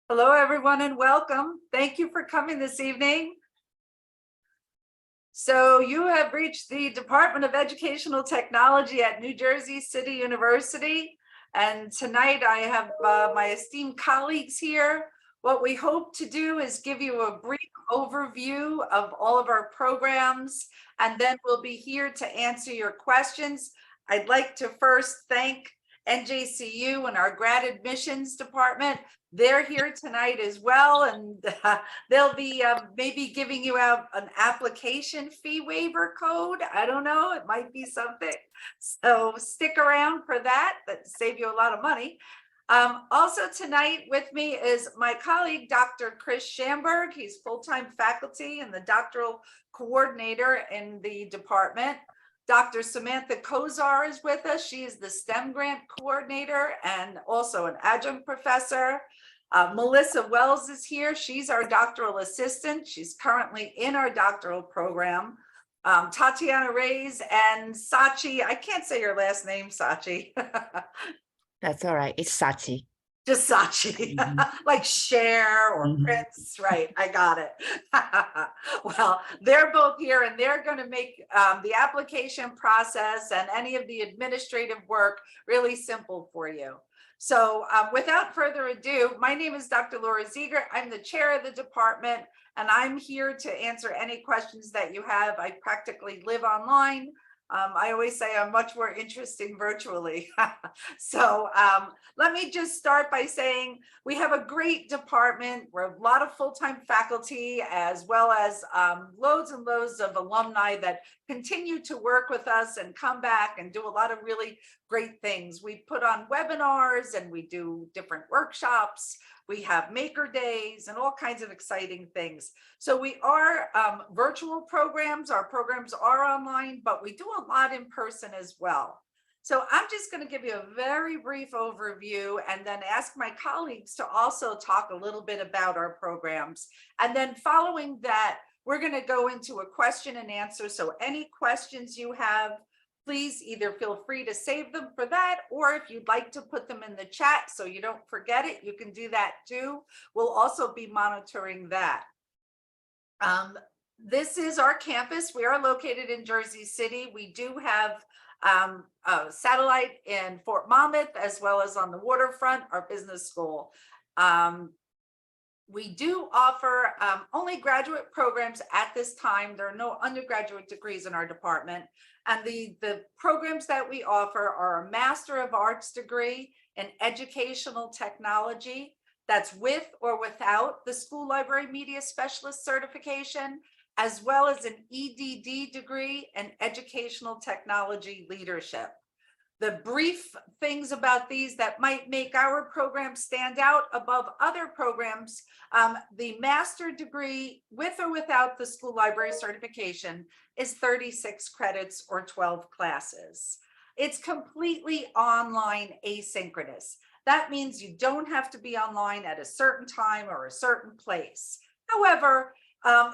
Hello, everyone, and welcome. Thank you for coming this evening. So you have reached the Department of Educational Technology at New Jersey City University. And tonight I have my esteemed colleagues here. What we hope to do is give you a brief overview of all of our programs, and then we'll be here to answer your questions. I'd like to first thank NJCU and our grad admissions department. They're here tonight as well, and they'll be maybe giving you out an application fee waiver code. I don't know, it might be something. So stick around for that. That'll save you a lot of money. Also tonight with me is my colleague, Dr. Chris Schamberg. He's full-time faculty and the doctoral coordinator in the department. Dr. Samantha Kozar is with us. She is the STEM grant coordinator and also an adjunct professor. Melissa Wells is here. She's our doctoral assistant. She's currently in our doctoral program. Tatiana Reyes and Sachi. I can't say your last name, Sachi. That's all right. It's Sachi. Just Sachi, like Cher or Prince, right? I got it. Well, they're both here and they're going to make the application process and any of the administrative work really simple for you. So without further ado, my name is Dr. Laura Ziegert. I'm the chair of the department, and I'm here to answer any questions that you have. I practically live online. I always say I'm much more interesting virtually. So let me just start by saying we have a great department. We're a lot of full-time faculty, as well as loads and loads of alumni that continue to work with us and come back and do a lot of really great things. We put on webinars and we do different workshops. We have maker days and all kinds of exciting things. So we are virtual programs. Our programs are online, but we do a lot in person as well. So I'm just going to give you a very brief overview and then ask my colleagues to also talk a little bit about our programs. And then following that, we're going to go into a question and answer. So any questions you have, please either feel free to save them for that, or if you'd like to put them in the chat so you don't forget it, you can do that too. We'll also be monitoring that. This is our campus. We are located in Jersey City. We do have a satellite in Fort Monmouth, as well as on the waterfront, our business school. We do offer only graduate programs at this time. There are no undergraduate degrees in our department. And the programs that we offer are a Master of Arts degree in Educational Technology. That's with or without the School Library Media Specialist certification, as well as an EDD degree in Educational Technology Leadership. The brief things about these that might make our program stand out above other programs, the master degree with or without the school library certification is 36 credits or 12 classes. It's completely online asynchronous. That means you don't have to be online at a certain time or a certain place. However,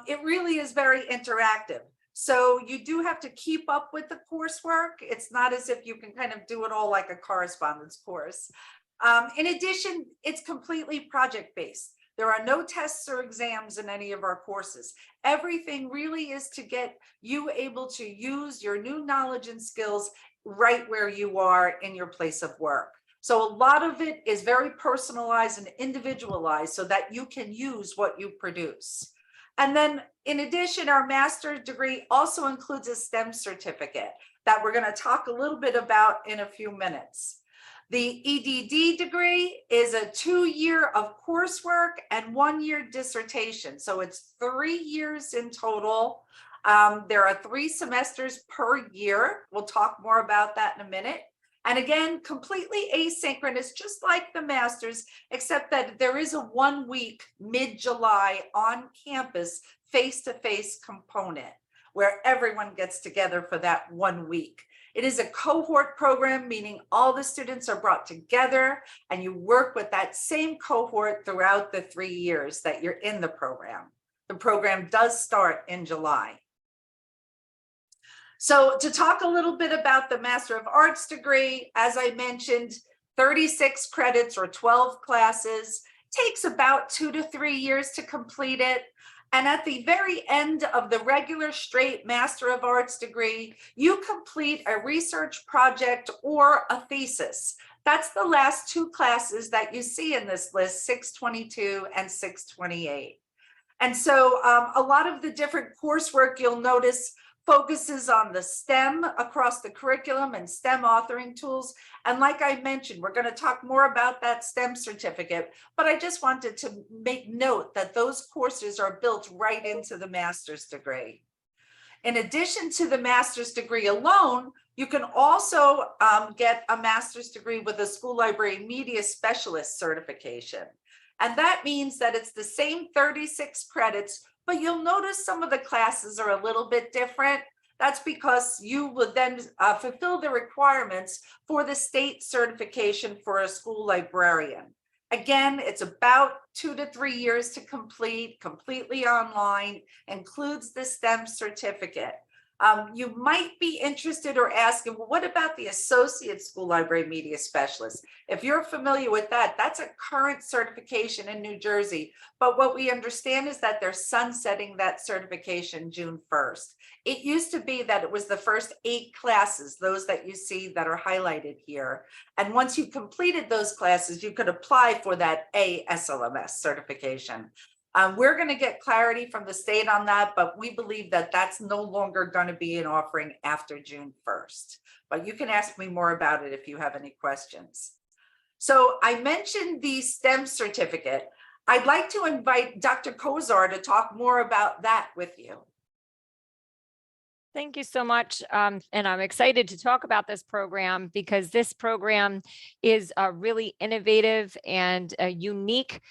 it really is very interactive. So you do have to keep up with the coursework. It's not as if you can kind of do it all like a correspondence course. In addition, it's completely project-based. There are no tests or exams in any of our courses. Everything really is to get you able to use your new knowledge and skills right where you are in your place of work. So a lot of it is very personalized and individualized so that you can use what you produce. And then in addition, our master's degree also includes a STEM certificate that we're going to talk a little bit about in a few minutes. The EDD degree is a 2-year of coursework and 1-year dissertation. So it's 3 years in total. There are 3 semesters per year. We'll talk more about that in a minute. And again, completely asynchronous, just like the master's, except that there is a 1-week mid-July on campus face-to-face component where everyone gets together for that 1 week. It is a cohort program, meaning all the students are brought together and you work with that same cohort throughout the 3 years that you're in the program. The program does start in July. So to talk a little bit about the Master of Arts degree, as I mentioned, 36 credits or 12 classes. takes about 2 to 3 years to complete it. And at the very end of the regular straight Master of Arts degree, you complete a research project or a thesis. That's the last two classes that you see in this list, 622 and 628. And so a lot of the different coursework you'll notice focuses on the STEM across the curriculum and STEM authoring tools. And like I mentioned, we're going to talk more about that STEM certificate, but I just wanted to make note that those courses are built right into the master's degree. In addition to the master's degree alone, you can also get a master's degree with a school library media specialist certification. And that means that it's the same 36 credits, but you'll notice some of the classes are a little bit different. That's because you will then fulfill the requirements for the state certification for a school librarian. Again, it's about 2 to 3 years to complete, completely online, includes the STEM certificate. You might be interested or asking, well, what about the Associate School Library Media Specialist? If you're familiar with that, that's a current certification in New Jersey. But what we understand is that they're sunsetting that certification June 1st. It used to be that it was the first 8 classes, those that you see that are highlighted here. And once you completed those classes, you could apply for that ASLMS certification. We're going to get clarity from the state on that, but we believe that that's no longer going to be an offering after June 1st. But you can ask me more about it if you have any questions. So I mentioned the STEM certificate. I'd like to invite Dr. Kozar to talk more about that with you. Thank you so much. And I'm excited to talk about this program because this program is a really innovative and a unique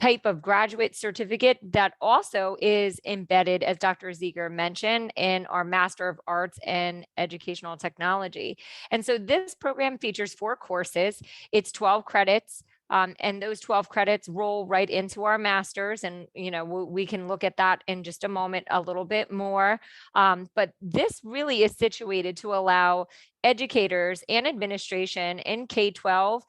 type of graduate certificate that also is embedded, as Dr. Ziegler mentioned, in our Master of Arts and Educational Technology. And so this program features 4 courses. It's 12 credits. And those 12 credits roll right into our masters. And, you know, we can look at that in just a moment a little bit more. But this really is situated to allow educators and administration in K-12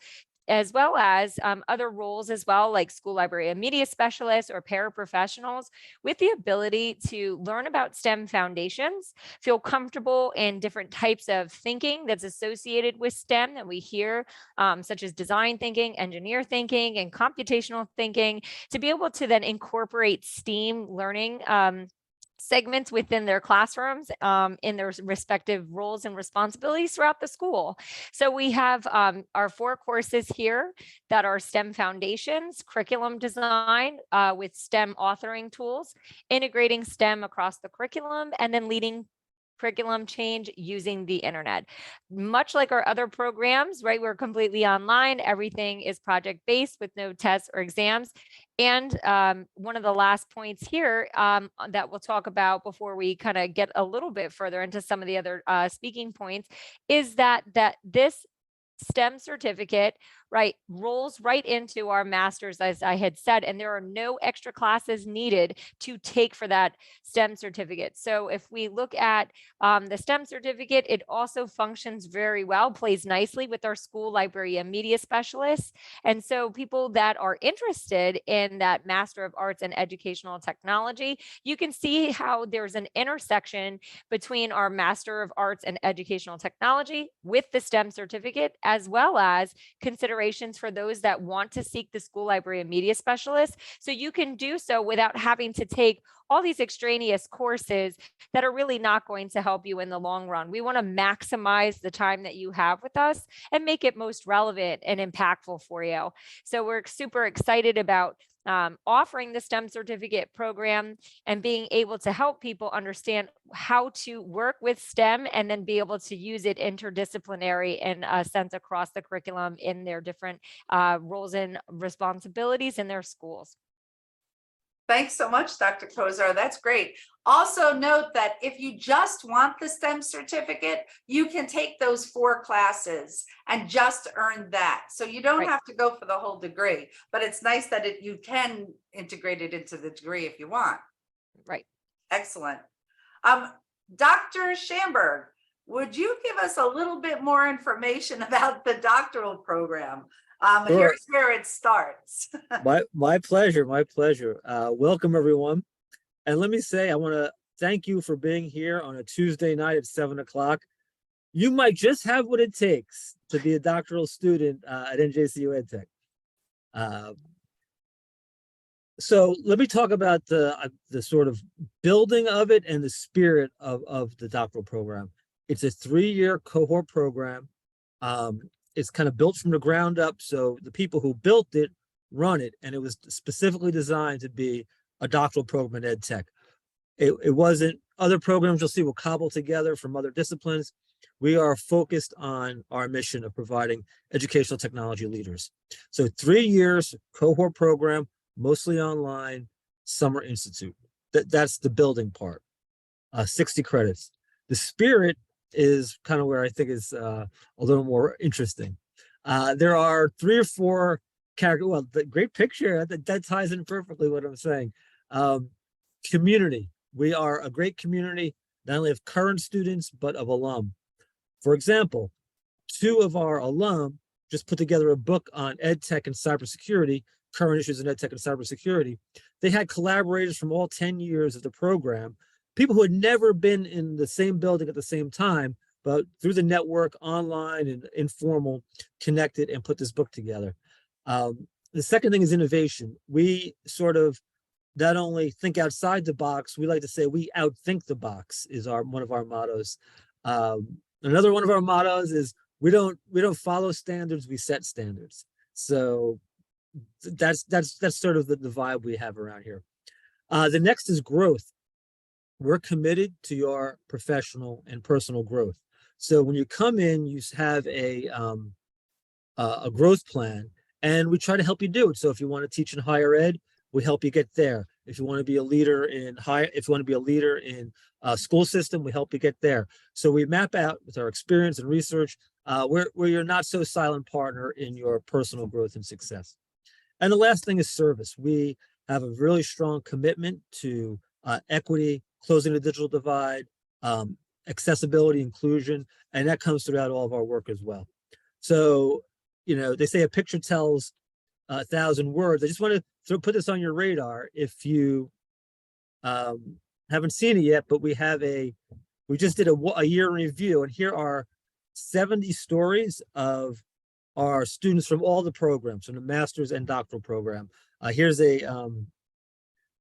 as well as other roles as well, like school library and media specialists or paraprofessionals, with the ability to learn about STEM foundations, feel comfortable in different types of thinking that's associated with STEM that we hear, such as design thinking, engineer thinking, and computational thinking, to be able to then incorporate STEAM learning segments within their classrooms in their respective roles and responsibilities throughout the school. So we have our 4 courses here that are STEM foundations, curriculum design with STEM authoring tools, integrating STEM across the curriculum, and then leading curriculum change using the internet. Much like our other programs, right? We're completely online. Everything is project-based with no tests or exams. And one of the last points here that we'll talk about before we kind of get a little bit further into some of the other speaking points is that this STEM certificate, right, rolls right into our master's, as I had said, and there are no extra classes needed to take for that STEM certificate. So if we look at the STEM certificate, it also functions very well, plays nicely with our school library and media specialists. And so people that are interested in that Master of Arts and Educational Technology, you can see how there's an intersection between our Master of Arts and Educational Technology with the STEM certificate, as well as considerations for those that want to seek the school library and media specialist. So you can do so without having to take all these extraneous courses that are really not going to help you in the long run. We want to maximize the time that you have with us and make it most relevant and impactful for you. So we're super excited about offering the STEM certificate program and being able to help people understand how to work with STEM and then be able to use it interdisciplinary in a sense across the curriculum in their different roles and responsibilities in their schools. Thanks so much, Dr. Kozar. That's great. Also note that if you just want the STEM certificate, you can take those 4 classes and just earn that. So you don't have to go for the whole degree, but it's nice that you can integrate it into the degree if you want. Right. Excellent. Dr. Schamberg, would you give us a little bit more information about the doctoral program? Sure. Here's where it starts. My pleasure, my pleasure. Welcome everyone. And let me say, I want to thank you for being here on a Tuesday night at 7 o'clock. You might just have what it takes to be a doctoral student at NJCU EdTech. So let me talk about the sort of building of it and the spirit of the doctoral program. It's a 3-year cohort program. It's kind of built from the ground up. So the people who built it run it, and it was specifically designed to be a doctoral program in EdTech. It wasn't other programs you'll see will cobble together from other disciplines. We are focused on our mission of providing educational technology leaders. So 3 years cohort program, mostly online, summer institute. That's the building part. 60 credits. The spirit is kind of where I think is a little more interesting. There are 3 or 4 characters. Well, the great picture that ties in perfectly what I'm saying. Community. We are a great community, not only of current students, but of alum. For example, 2 of our alum just put together a book on EdTech and cybersecurity, current issues in EdTech and cybersecurity. They had collaborators from all 10 years of the program, people who had never been in the same building at the same time, but through the network, online and informal, connected and put this book together. The second thing is innovation. We sort of not only think outside the box, we like to say we outthink the box is one of our mottos. Another one of our mottos is we don't follow standards, we set standards. So that's sort of the vibe we have around here. The next is growth. We're committed to your professional and personal growth. So when you come in, you have a growth plan, and we try to help you do it. So if you want to teach in higher ed, we help you get there. If you want to be a leader in school system, we help you get there. So we map out with our experience and research where you're not so silent partner in your personal growth and success. And the last thing is service. We have a really strong commitment to equity, closing the digital divide, accessibility, inclusion, and that comes throughout all of our work as well. So, they say a picture tells 1,000 words. I just want to put this on your radar if you haven't seen it yet, but we just did a year in review, and here are 70 stories of our students from all the programs, from the master's and doctoral program. Here's a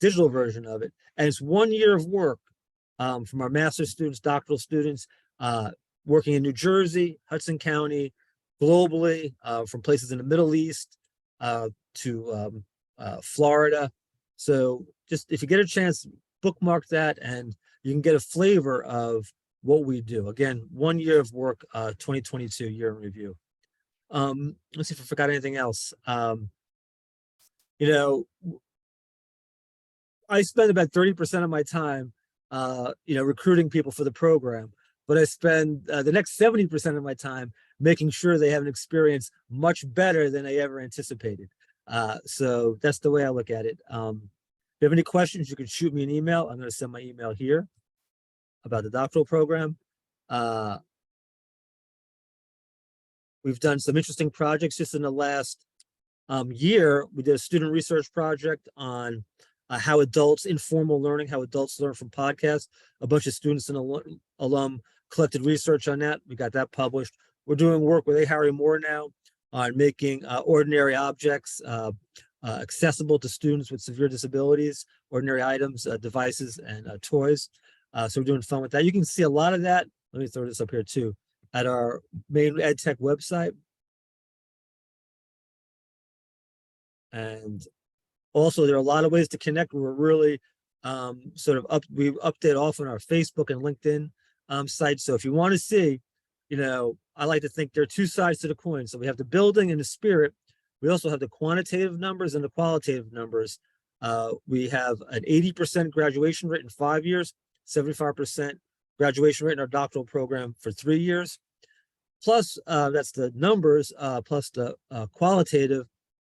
digital version of it, and it's 1 year of work from our master's students, doctoral students, working in New Jersey, Hudson County, globally, from places in the Middle East to Florida. So just if you get a chance, bookmark that and you can get a flavor of what we do. Again, 1 year of work, 2022 year in review. Let's see if I forgot anything else. I spend about 30% of my time, recruiting people for the program, but I spend the next 70% of my time making sure they have an experience much better than they ever anticipated. So that's the way I look at it. If you have any questions, you can shoot me an email. I'm going to send my email here about the doctoral program. We've done some interesting projects just in the last year. We did a student research project on how informal learning, how adults learn from podcasts. A bunch of students and alum collected research on that. We got that published. We're doing work with A. Harry Moore now on making ordinary objects accessible to students with severe disabilities, ordinary items, devices, and toys. So we're doing fun with that. You can see a lot of that. Let me throw this up here too, at our main EdTech website. And also, there are a lot of ways to connect. We're really we update often our Facebook and LinkedIn sites. So if you want to see, I like to think there are 2 sides to the coin. So we have the building and the spirit. We also have the quantitative numbers and the qualitative numbers. We have an 80% graduation rate in 5 years, 75% graduation rate in our doctoral program for 3 years. Plus, that's the numbers, plus the qualitative.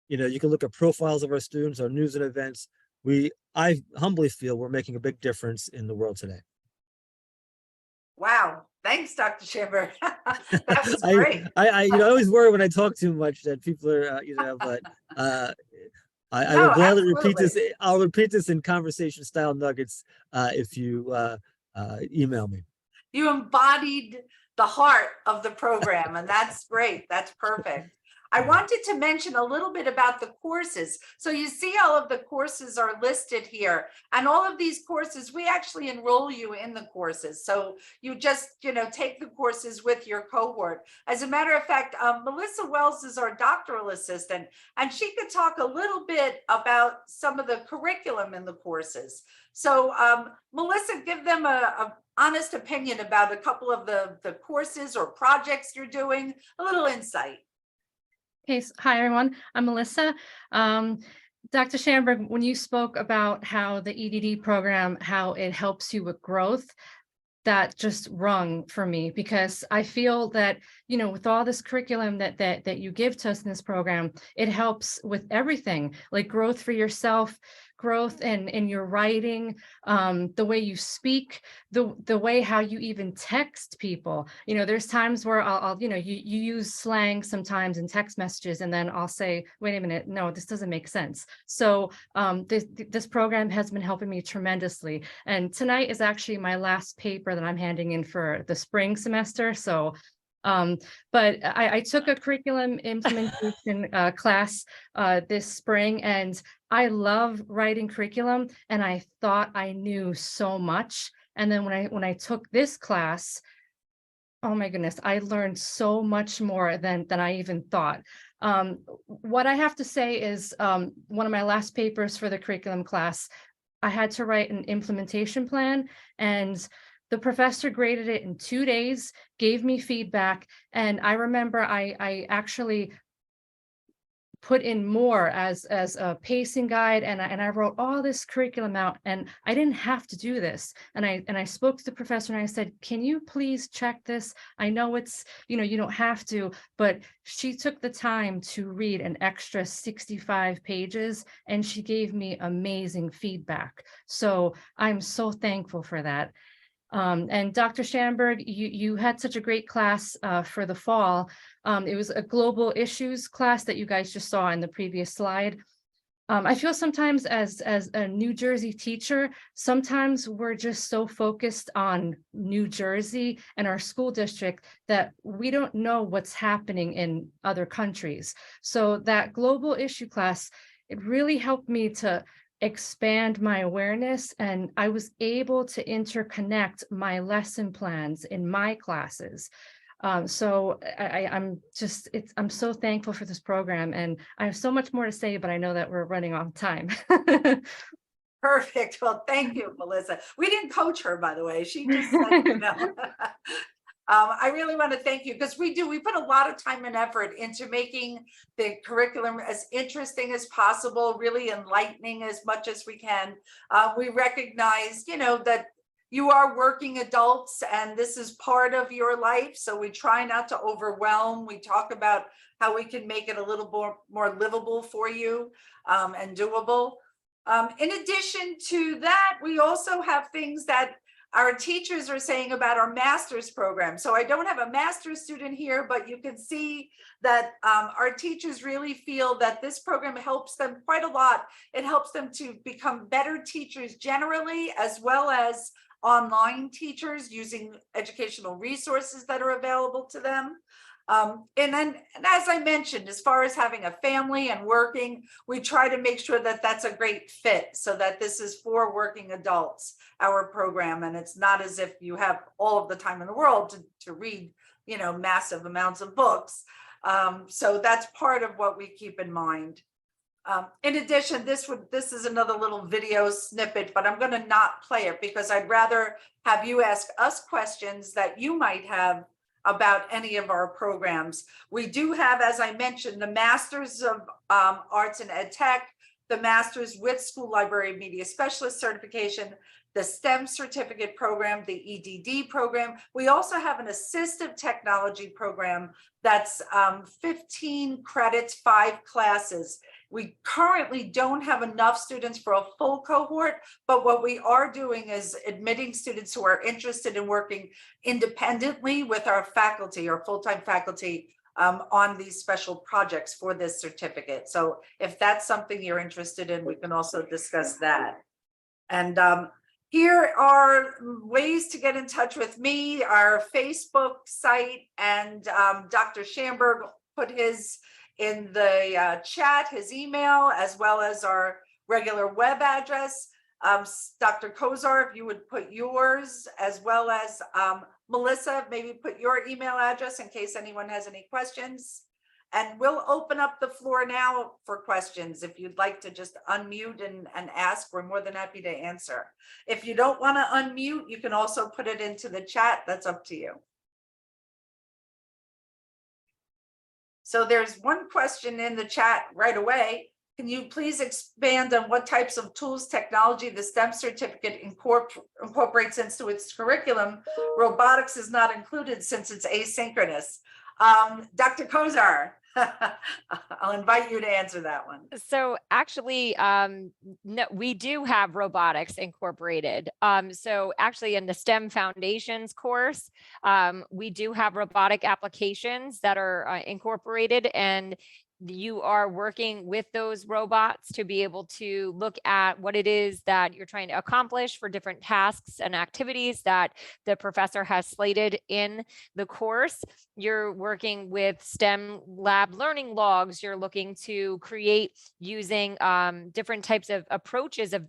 You can look at profiles of our students, our news and events. I humbly feel we're making a big difference in the world today. Wow. Thanks, Dr. Schimber. That was I, great. I always worry when I talk too much that people are, but I will No, gladly repeat this. absolutely. I'll repeat this in conversation style nuggets if you email me. You embodied the heart of the program, and that's great. That's perfect. I wanted to mention a little bit about the courses. So you see all of the courses are listed here, and all of these courses, we actually enroll you in the courses. So you just, take the courses with your cohort. As a matter of fact, Melissa Wells is our doctoral assistant, and she could talk a little bit about some of the curriculum in the courses. So Melissa, give them a honest opinion about a couple of the courses or projects you're doing, a little insight. Okay, hi everyone, I'm Melissa. Dr. Schamberg, when you spoke about how the EDD program, how it helps you with growth, that just rung for me, because I feel that, with all this curriculum that you give to us in this program, it helps with everything, like growth for yourself, growth in your writing, the way you speak, the way how you even text people. There's times where I'll you use slang sometimes in text messages, and then I'll say, wait a minute, no, this doesn't make sense. So this program has been helping me tremendously. And tonight is actually my last paper that I'm handing in for the spring semester. So but I took a curriculum implementation class this spring, and I love writing curriculum, and I thought I knew so much. And then when I took this class, oh my goodness, I learned so much more than I even thought. What I have to say is one of my last papers for the curriculum class, I had to write an implementation plan, and the professor graded it in 2 days, gave me feedback, and I remember I actually put in more as a pacing guide, and I wrote all this curriculum out, and I didn't have to do this. And I spoke to the professor and I said, can you please check this? I know it's, you don't have to, but she took the time to read an extra 65 pages, and she gave me amazing feedback. So I'm so thankful for that. And Dr. Schamberg, you had such a great class for the fall. It was a global issues class that you guys just saw in the previous slide. I feel sometimes as a New Jersey teacher, sometimes we're just so focused on New Jersey and our school district that we don't know what's happening in other countries. So that global issue class, it really helped me to expand my awareness, and I was able to interconnect my lesson plans in my classes. So I'm so thankful for this program, and I have so much more to say, but I know that we're running out of time. Perfect. Well, thank you, Melissa. We didn't coach her, by the way. She just said, I really want to thank you, because we put a lot of time and effort into making the curriculum as interesting as possible, really enlightening as much as we can. We recognize, that you are working adults and this is part of your life. So we try not to overwhelm. We talk about how we can make it a little more livable for you and doable. In addition to that, we also have things that our teachers are saying about our master's program. So I don't have a master's student here, but you can see that our teachers really feel that this program helps them quite a lot. It helps them to become better teachers generally, as well as online teachers using educational resources that are available to them. And as I mentioned, as far as having a family and working, we try to make sure that that's a great fit, so that this is for working adults, our program, and it's not as if you have all of the time in the world to read, massive amounts of books. So that's part of what we keep in mind. In addition, this is another little video snippet, but I'm going to not play it because I'd rather have you ask us questions that you might have about any of our programs. We do have, as I mentioned, the Masters of Arts in Ed Tech, the Masters with School Library Media Specialist certification, the STEM certificate program, the EDD program. We also have an assistive technology program that's 15 credits, 5 classes. We currently don't have enough students for a full cohort, but what we are doing is admitting students who are interested in working independently with our faculty or full-time faculty on these special projects for this certificate. So if that's something you're interested in, we can also discuss that. And here are ways to get in touch with me, our Facebook site, and Dr. Schamberg put his in the chat, his email, as well as our regular web address. Dr. Kozar, if you would put yours, as well as Melissa, maybe put your email address in case anyone has any questions. And we'll open up the floor now for questions. If you'd like to just unmute and ask, we're more than happy to answer. If you don't want to unmute, you can also put it into the chat. That's up to you. So there's one question in the chat right away. Can you please expand on what types of tools, technology the STEM certificate incorporates into its curriculum? Robotics is not included since it's asynchronous. Dr. Kozar, I'll invite you to answer that one. So actually, no, we do have robotics incorporated. So actually in the STEM Foundations course, we do have robotic applications that are incorporated, and you are working with those robots to be able to look at what it is that you're trying to accomplish for different tasks and activities that the professor has slated in the course. You're working with STEM lab learning logs. You're looking to create using different types of approaches of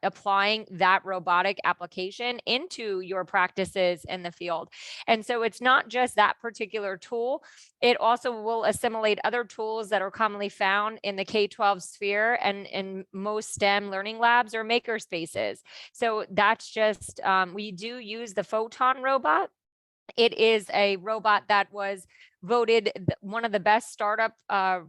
applying that robotic application into your practices in the field. And so it's not just that particular tool. It also will assimilate other tools that are commonly found in the K-12 sphere and in most STEM learning labs or maker spaces. So that's just, we do use the Photon robot. It is a robot that was voted one of the best startup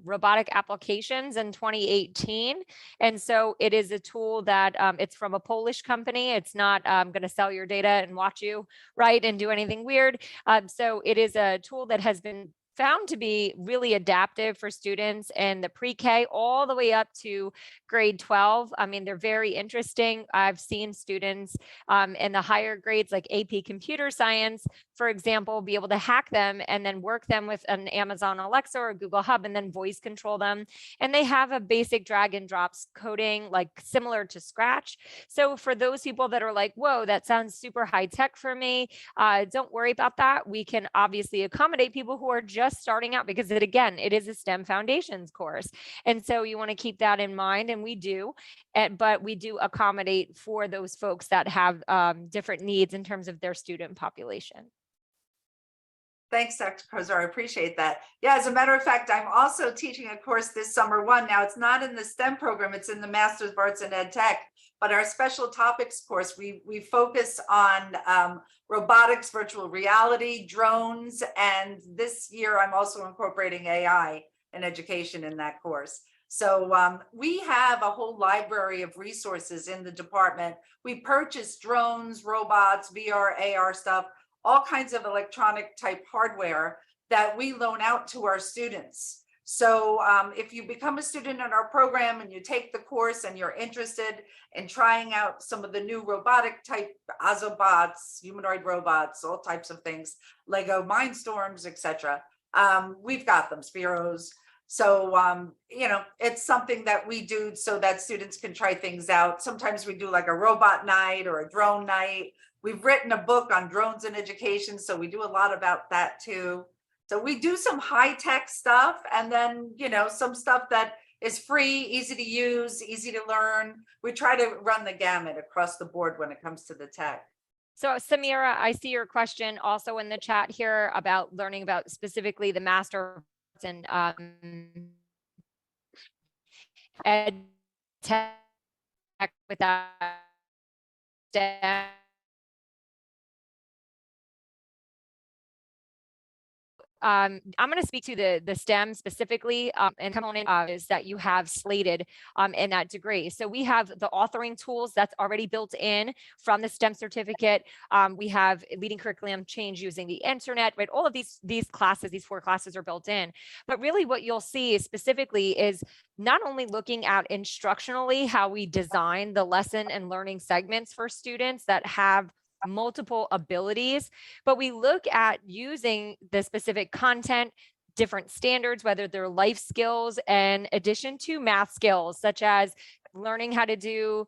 robotic applications in 2018. And so it is a tool that it's from a Polish company. It's not going to sell your data and watch you, right, and do anything weird. So it is a tool that has been found to be really adaptive for students in the pre-K all the way up to grade 12. I mean, they're very interesting. I've seen students in the higher grades like AP Computer Science, for example, be able to hack them and then work them with an Amazon Alexa or Google Hub and then voice control them. And they have a basic drag and drops coding like similar to Scratch. So for those people that are like, whoa, that sounds super high tech for me, don't worry about that. We can obviously accommodate people who are just starting out because it is a STEM Foundations course. And so you want to keep that in mind, and we do, but we do accommodate for those folks that have different needs in terms of their student population. Thanks, Dr. Kozar. I appreciate that. Yeah, as a matter of fact, I'm also teaching a course this summer one. Now, it's not in the STEM program, it's in the Master's of Arts in Ed Tech, but our special topics course, we focus on robotics, virtual reality, drones, and this year I'm also incorporating AI in education in that course. So we have a whole library of resources in the department. We purchase drones, robots, VR, AR stuff, all kinds of electronic type hardware that we loan out to our students. So if you become a student in our program and you take the course and you're interested in trying out some of the new robotic type Ozobots, humanoid robots, all types of things, Lego Mindstorms, etc., we've got them, Spiros. So, you know, it's something that we do so that students can try things out. Sometimes we do like a robot night or a drone night. We've written a book on drones in education, so we do a lot about that too. So we do some high-tech stuff, and then, you know, some stuff that is free, easy to use, easy to learn. We try to run the gamut across the board when it comes to the tech. So Samira, I see your question also in the chat here about learning about specifically the Master and Ed Tech without STEM. I'm going to speak to the STEM specifically and component is that you have slated in that degree. So we have the authoring tools that's already built in from the STEM certificate. We have leading curriculum change using the internet, right? All of these classes, these 4 classes are built in. But really what you'll see specifically is not only looking at instructionally how we design the lesson and learning segments for students that have multiple abilities, but we look at using the specific content, different standards, whether they're life skills in addition to math skills, such as learning how to do,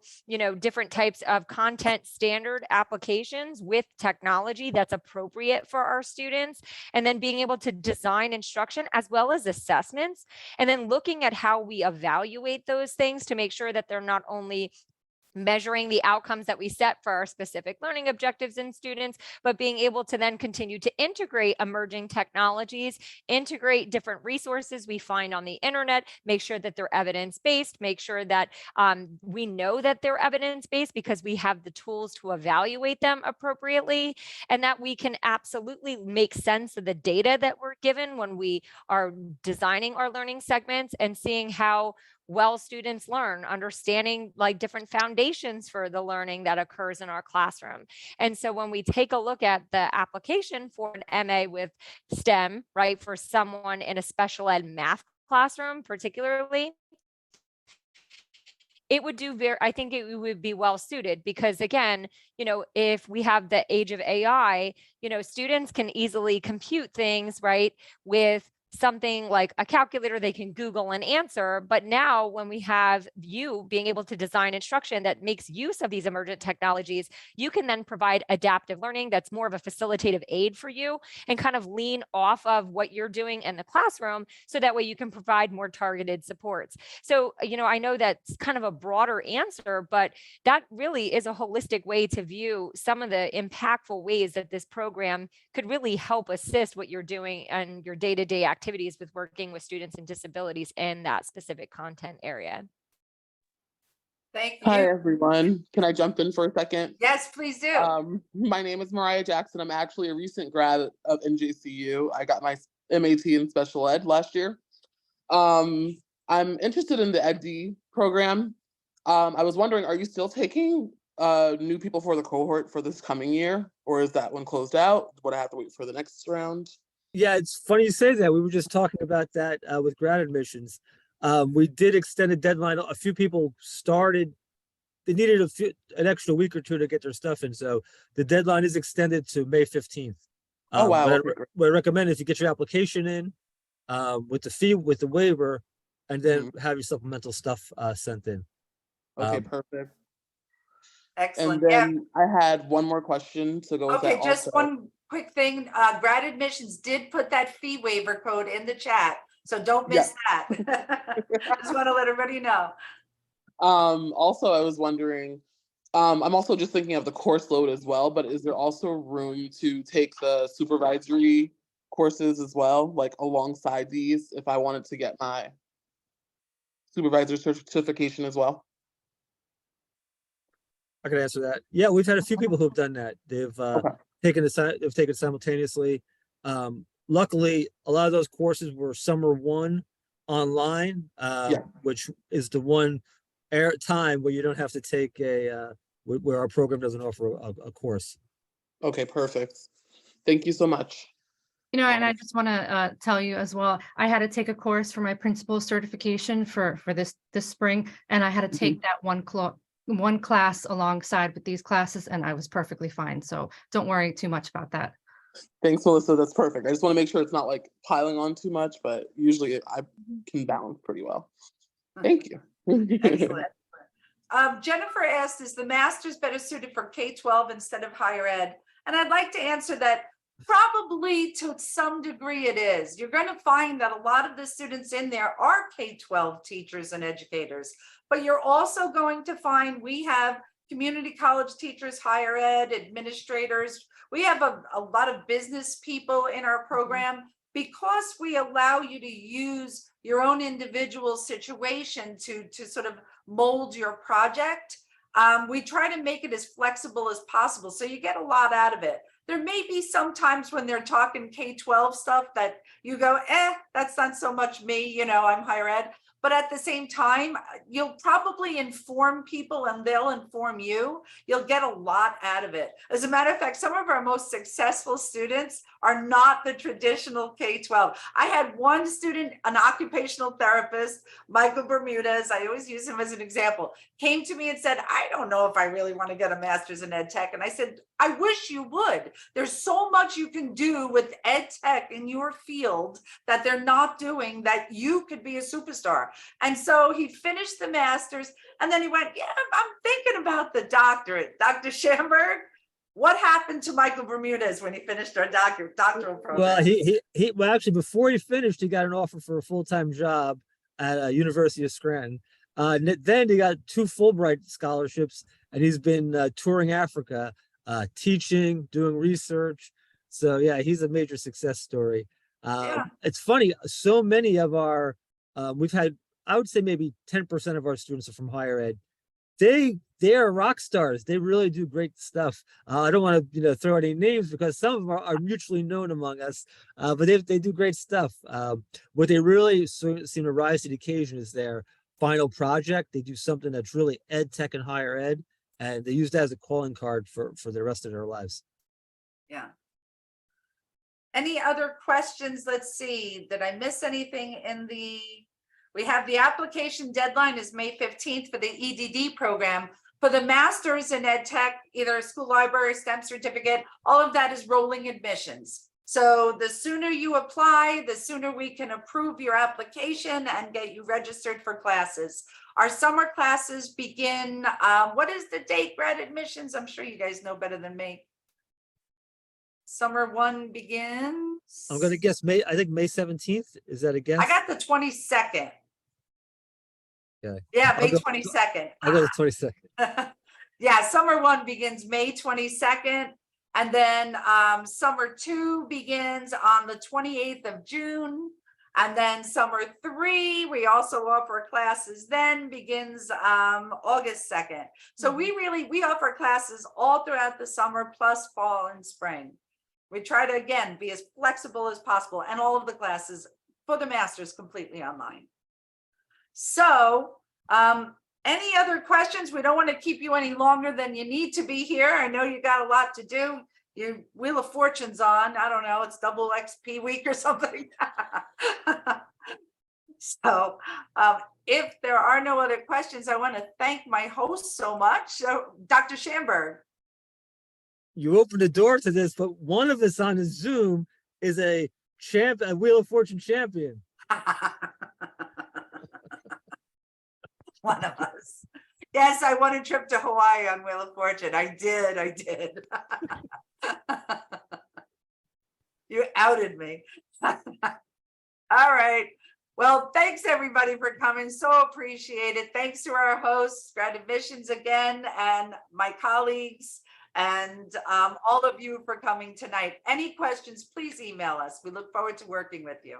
different types of content standard applications with technology that's appropriate for our students, and then being able to design instruction as well as assessments, and then looking at how we evaluate those things to make sure that they're not only measuring the outcomes that we set for our specific learning objectives in students, but being able to then continue to integrate emerging technologies, integrate different resources we find on the internet, make sure that they're evidence-based, make sure that we know that they're evidence-based because we have the tools to evaluate them appropriately, and that we can absolutely make sense of the data that we're given when we are designing our learning segments and seeing how well students learn, understanding like different foundations for the learning that occurs in our classroom. And so when we take a look at the application for an MA with STEM, right, for someone in a special ed math classroom particularly, it would do I think it would be well suited because again, if we have the age of AI, students can easily compute things, right, with something like a calculator they can Google an answer. But now when we have you being able to design instruction that makes use of these emergent technologies, you can then provide adaptive learning that's more of a facilitative aid for you and kind of lean off of what you're doing in the classroom. So that way you can provide more targeted supports. So, I know that's kind of a broader answer, but that really is a holistic way to view some of the impactful ways that this program could really help assist what you're doing and your day-to-day activities with working with students and disabilities in that specific content area. Thank you. Hi, everyone. Can I jump in for a second? Yes, please do. My name is Mariah Jackson. I'm actually a recent grad of NJCU. I got my MAT in special ed last year. I'm interested in the EdD program. I was wondering, are you still taking new people for the cohort for this coming year, or is that one closed out? Would I have to wait for the next round? Yeah, it's funny you say that. We were just talking about that with grad admissions. We did extend a deadline. A few people started. They needed an extra week or 2 to get their stuff in. So the deadline is extended to May 15th. Oh, wow. What I recommend is you get your application in with the fee, with the waiver, and then have your supplemental stuff sent in. Okay, perfect. Excellent. And then I had one more question to go with that. Okay, just one quick thing. Grad admissions did put that fee waiver code in the chat, so don't miss that. Just want to let everybody know. Also, I was wondering, I'm also just thinking of the course load as well, but is there also room to take the supervisory courses as well, like alongside these, if I wanted to get my supervisor certification as well? I can answer that. Yeah, we've had a few people who have done that. They've taken it simultaneously. Luckily, a lot of those courses were summer 1 online, which is the one time where you don't have to take where our program doesn't offer a course. Okay, perfect. Thank you so much. And I just want to tell you as well, I had to take a course for my principal certification for this spring, and I had to take that one class alongside with these classes, and I was perfectly fine. So don't worry too much about that. Thanks, Melissa. That's perfect. I just want to make sure it's not like piling on too much, but usually I can balance pretty well. Thank you. Excellent. Jennifer asked, is the master's better suited for K-12 instead of higher ed? And I'd like to answer that probably to some degree it is. You're going to find that a lot of the students in there are K-12 teachers and educators, but you're also going to find we have community college teachers, higher ed, administrators. We have a lot of business people in our program because we allow you to use your own individual situation to sort of mold your project. We try to make it as flexible as possible, so you get a lot out of it. There may be some times when they're talking K-12 stuff that you go, that's not so much me, you know, I'm higher ed. But at the same time, you'll probably inform people and they'll inform you. You'll get a lot out of it. As a matter of fact, some of our most successful students are not the traditional K-12. I had one student, an occupational therapist, Michael Bermudez, I always use him as an example, came to me and said, I don't know if I really want to get a master's in ed tech. And I said, I wish you would. There's so much you can do with ed tech in your field that they're not doing, that you could be a superstar. And so he finished the master's and then he went, yeah, I'm thinking about the doctorate. Dr. Schamberg, what happened to Michael Bermudez when he finished our doctoral program? Well, well, actually, before he finished, he got an offer for a full-time job at University of Scranton. Then he got 2 Fulbright scholarships, and he's been touring Africa, teaching, doing research. So yeah, he's a major success story. It's funny, so many of our, we've had, I would say maybe 10% of our students are from higher ed. They are rock stars. They really do great stuff. I don't want to, throw any names because some of them are mutually known among us, but they do great stuff. What they really seem to rise to the occasion is their final project. They do something that's really ed tech and higher ed, and they use that as a calling card for the rest of their lives. Yeah. Any other questions? Let's see. Did I miss anything in the? We have the application deadline is May 15th for the EDD program. For the master's in ed tech, either school library, STEM certificate, all of that is rolling admissions. So the sooner you apply, the sooner we can approve your application and get you registered for classes. Our summer classes begin, what is the date, grad admissions? I'm sure you guys know better than me. Summer 1 begins. I'm going to guess I think May 17th. Is that a guess? I got the 22nd. Okay. Yeah, May 22nd. I got the 22nd. Yeah, summer 1 begins May 22nd. And then summer 2 begins on the 28th of June. And then summer 3, we also offer classes then begins August 2nd. So we offer classes all throughout the summer plus fall and spring. We try to, again, be as flexible as possible, and all of the classes for the master's completely online. So any other questions? We don't want to keep you any longer than you need to be here. I know you got a lot to do. Your Wheel of Fortune's on. I don't know, it's double XP week or something. So if there are no other questions, I want to thank my host so much. So, Dr. Schamberg. You opened the door to this, but one of us on the Zoom is a Wheel of Fortune champion. One of us. Yes, I won a trip to Hawaii on Wheel of Fortune. I did. You outed me. All right. Well, thanks everybody for coming. So appreciate it. Thanks to our hosts, Grad Admissions again, and my colleagues, and all of you for coming tonight. Any questions, please email us. We look forward to working with you.